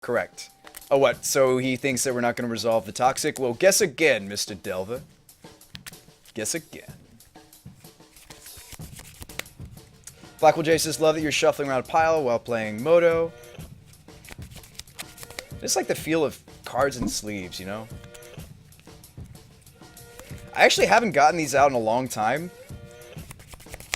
Correct. Oh, what? So he thinks that we're not going to resolve the toxic? Well, guess again, Mr. Delva. Guess again. Blackwell J says, love that you're shuffling around a pile while playing Moto. It's like the feel of cards and sleeves, you know? I actually haven't gotten these out in a long time.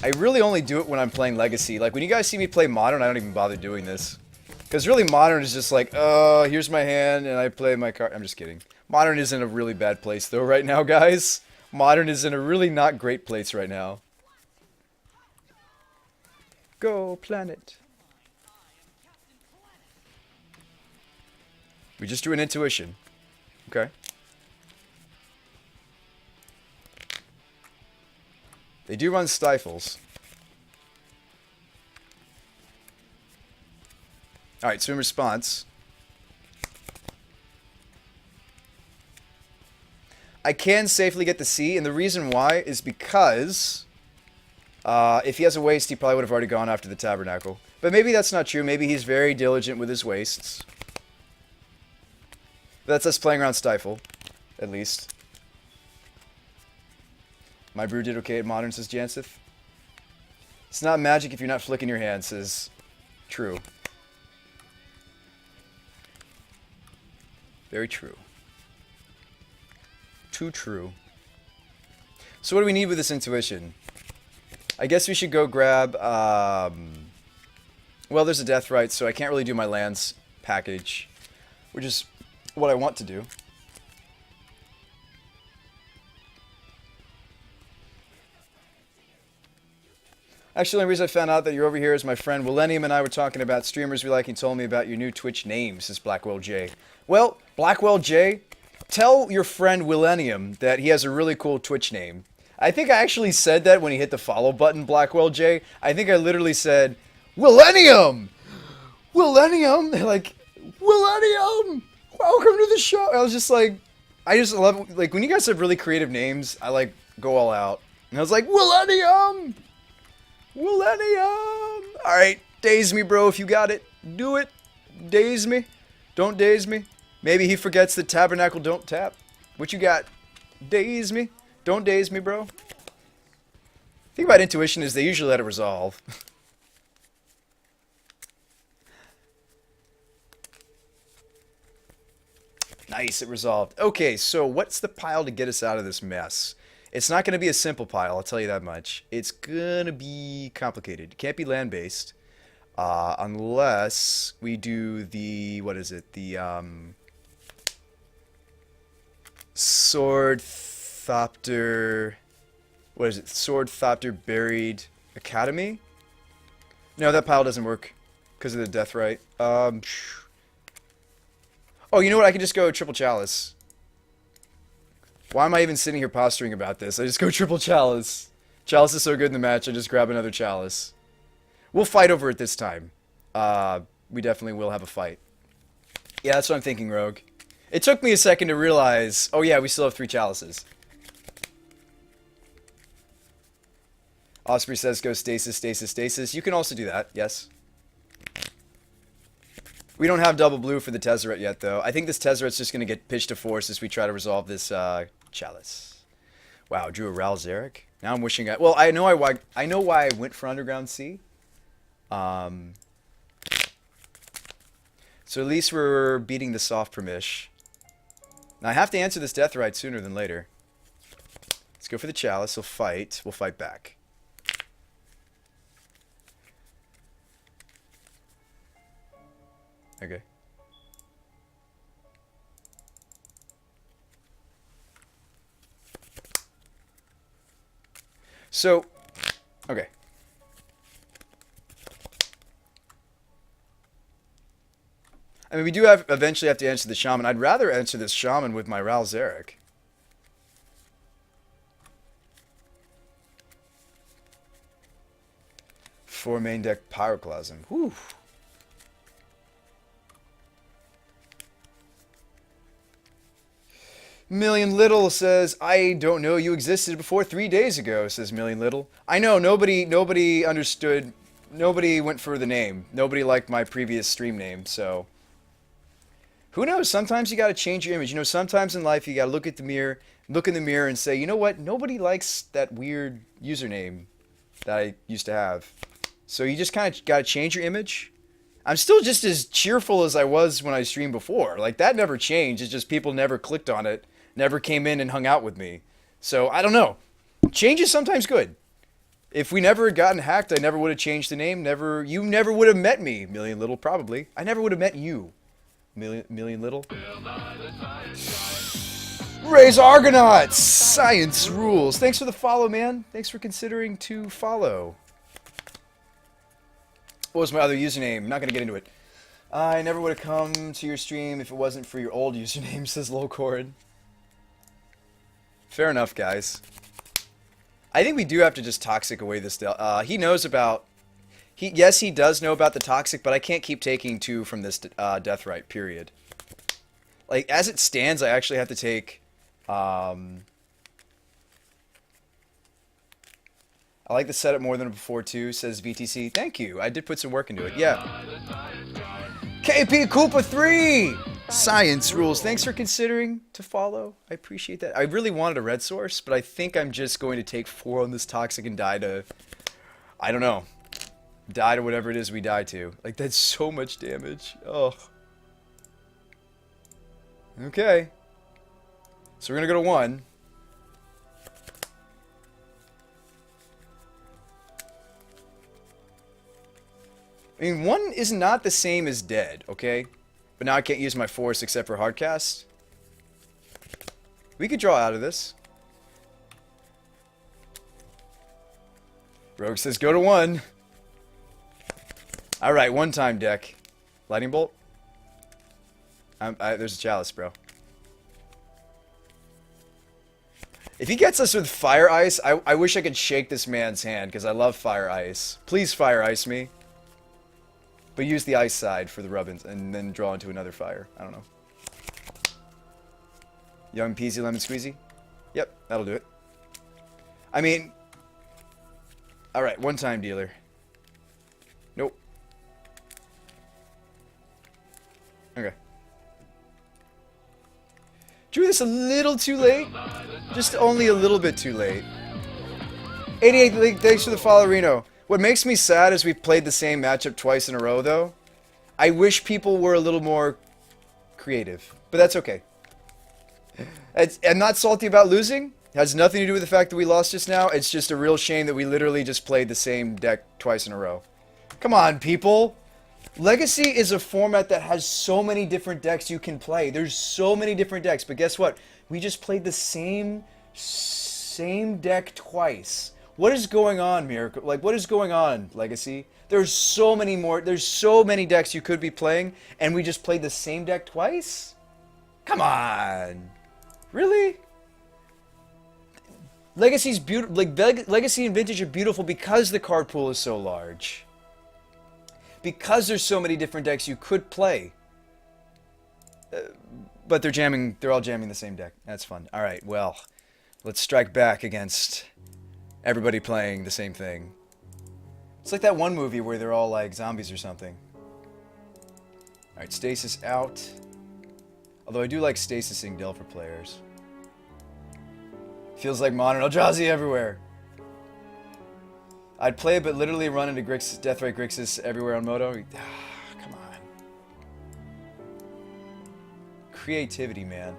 I really only do it when I'm playing Legacy. Like, when you guys see me play Modern, I don't even bother doing this. Because really, Modern is just like, here's my hand, and I play my card. I'm just kidding. Modern is in a really bad place, though, right now, guys. Modern is in a really not great place right now. Go, planet. We just do an intuition. Okay. They do run stifles. Alright, so in response, I can safely get the C, and the reason why is because if he has a waste, he probably would have already gone after the Tabernacle. But maybe that's not true. Maybe he's very diligent with his wastes. That's us playing around Stifle, at least. My brew did okay at Modern, says Janseth. It's not magic if you're not flicking your hand, says True. Very true. Too true. So what do we need with this intuition? I guess we should go grab... well, there's a death right, so I can't really do my lands package, which is what I want to do. Actually, the only reason I found out that you're over here is my friend Millennium and I were talking about streamers we like. He told me about your new Twitch name, says Blackwell J. Well, Blackwell J, tell your friend Millennium that he has a really cool Twitch name. I think I actually said that when he hit the follow button, Blackwell J. I think I literally said, Millennium! Millennium! They're like, Millennium! Welcome to the show! I was just like, I just love, like, when you guys have really creative names, I, like, go all out. And I was like, Millennium! Millennium! Alright, daze me, bro, if you got it. Do it. Daze me. Don't daze me. Maybe he forgets that Tabernacle don't tap. What you got? Daze me. Don't daze me, bro. The thing about intuition is they usually let it resolve. Nice, it resolved. Okay, so what's the pile to get us out of this mess? It's not going to be a simple pile, I'll tell you that much. It's going to be complicated. It can't be land-based. Unless we do the... What is it? The, Sword Thopter... What is it? Sword Thopter Buried Academy? No, that pile doesn't work. Because of the death right. Oh, you know what? I can just go triple Chalice. Why am I even sitting here posturing about this? I just go triple Chalice. Chalice is so good in the match, I just grab another Chalice. We'll fight over it this time. We definitely will have a fight. Yeah, that's what I'm thinking, Rogue. It took me a second to realize, oh yeah, we still have 3 Chalices. Osprey says go stasis, stasis, stasis. You can also do that, yes. We don't have double blue for the Tezzeret yet, though. I think this Tezzeret's just going to get pitched to force as we try to resolve this Chalice. Wow, drew a Ral Zarek. Now I'm wishing I... Well, I know why I went for Underground Sea. So at least we're beating the soft permish. Now I have to answer this death right sooner than later. Let's go for the Chalice. We'll fight. We'll fight back. Okay. So, okay. I mean, we do eventually have to answer the Shaman. I'd rather answer this Shaman with my Ral Zarek. For main deck Pyroclasm. Whew. Million Little says, I don't know you existed before 3 days ago, says Million Little. I know, nobody understood, nobody went for the name. Nobody liked my previous stream name, so... Who knows? Sometimes you got to change your image. You know, sometimes in life you got to look in the mirror and say, you know what? Nobody likes that weird username that I used to have. So you just kind of got to change your image. I'm still just as cheerful as I was when I streamed before. Like, that never changed. It's just people never clicked on it, never came in and hung out with me. So, I don't know. Change is sometimes good. If we never had gotten hacked, I never would have changed the name. You never would have met me, Million Little, probably. I never would have met you, Million Little. Raise Argonauts! Science rules. Thanks for the follow, man. Thanks for considering to follow. What was my other username? Not going to get into it. I never would have come to your stream if it wasn't for your old username, says Lowcord. Fair enough, guys. I think we do have to just toxic away this. He knows about... Yes, he does know about the toxic, but I can't keep taking 2 from this death right, period. Like, as it stands, I actually have to take... I like the setup more than before too, says VTC. Thank you. I did put some work into it. Yeah. KP Koopa 3! Science rules. Thanks for considering to follow. I appreciate that. I really wanted a red source, but I think I'm just going to take 4 on this toxic and die to... I don't know. Die to whatever it is we die to. Like, that's so much damage. Oh. Okay. So we're going to go to 1. I mean, 1 is not the same as dead, okay? But now I can't use my force except for hardcast. We could draw out of this. Rogue says go to 1. Alright, 1-time deck. Lightning bolt? There's a chalice, bro. If he gets us with fire ice, I wish I could shake this man's hand, because I love fire ice. Please fire ice me. But use the ice side for the rubbins, and then draw into another fire. I don't know. Young peasy lemon squeezy? Yep, that'll do it. I mean... Alright, 1-time dealer. Nope. Okay. Drew this a little too late? Just only a little bit too late. 88, thanks for the follow, Reno. What makes me sad is we've played the same matchup twice in a row, though. I wish people were a little more creative, but that's okay. I'm not salty about losing. It has nothing to do with the fact that we lost just now. It's just a real shame that we literally just played the same deck twice in a row. Come on, people. Legacy is a format that has so many different decks you can play. There's so many different decks, but guess what? We just played the same deck twice. What is going on, Miracle? Like, what is going on, Legacy? There's so many decks you could be playing, and we just played the same deck twice? Come on. Really? Legacy's beautiful. Like, Legacy and Vintage are beautiful because the card pool is so large. Because there's so many different decks you could play. But they're all jamming the same deck. That's fun. Alright, well, let's strike back against... everybody playing the same thing. It's like that one movie where they're all like zombies or something. Alright, Stasis out. Although I do like Stasising Delver players. Feels like modern Eldrazi everywhere. I'd play it, but literally run into Deathrite Grixis everywhere on Moto. Come on. Creativity, man.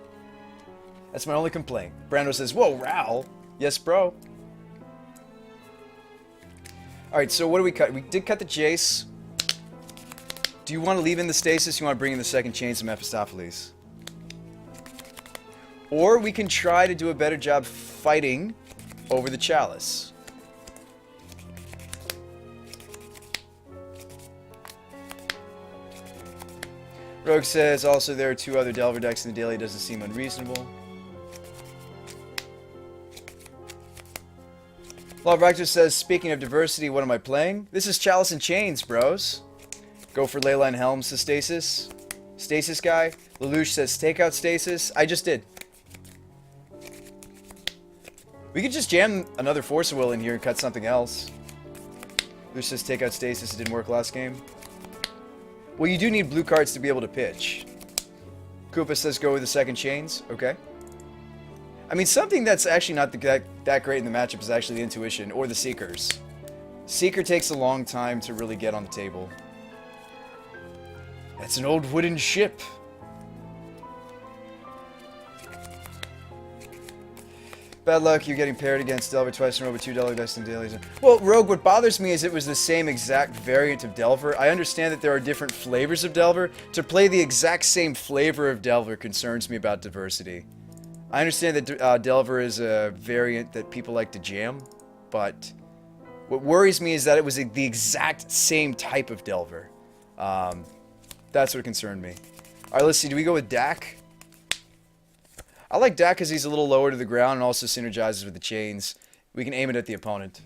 That's my only complaint. Brando says, whoa, Ral. Yes, bro. Alright, so what do we cut? We did cut the Jace. Do you want to leave in the Stasis? You want to bring in the second Chains of Mephistopheles? Or we can try to do a better job fighting over the Chalice. Rogue says, also there are 2 other Delver decks in the daily. Doesn't seem unreasonable. Law of Raptor says, speaking of diversity, what am I playing? This is Chalice and Chains, bros. Go for Leyline Helms to Stasis. Stasis guy. Lelouch says, take out Stasis. I just did. We could just jam another Force of Will in here and cut something else. Lelouch says, take out Stasis. It didn't work last game. Well, you do need blue cards to be able to pitch. Koopa says go with the second chains. Okay. I mean, something that's actually not that great in the matchup is actually the intuition or the seekers. Seeker takes a long time to really get on the table. That's an old wooden ship. Bad luck, you're getting paired against Delver twice in a row with $2 dice and dailies. Well, Rogue, what bothers me is it was the same exact variant of Delver. I understand that there are different flavors of Delver. To play the exact same flavor of Delver concerns me about diversity. I understand that Delver is a variant that people like to jam, but what worries me is that it was the exact same type of Delver. That's what concerned me. Alright, let's see, do we go with Dak? I like Dak because he's a little lower to the ground and also synergizes with the chains. We can aim it at the opponent.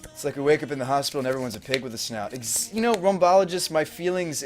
It's like we wake up in the hospital and everyone's a pig with a snout. You know, Rumbologist, my feelings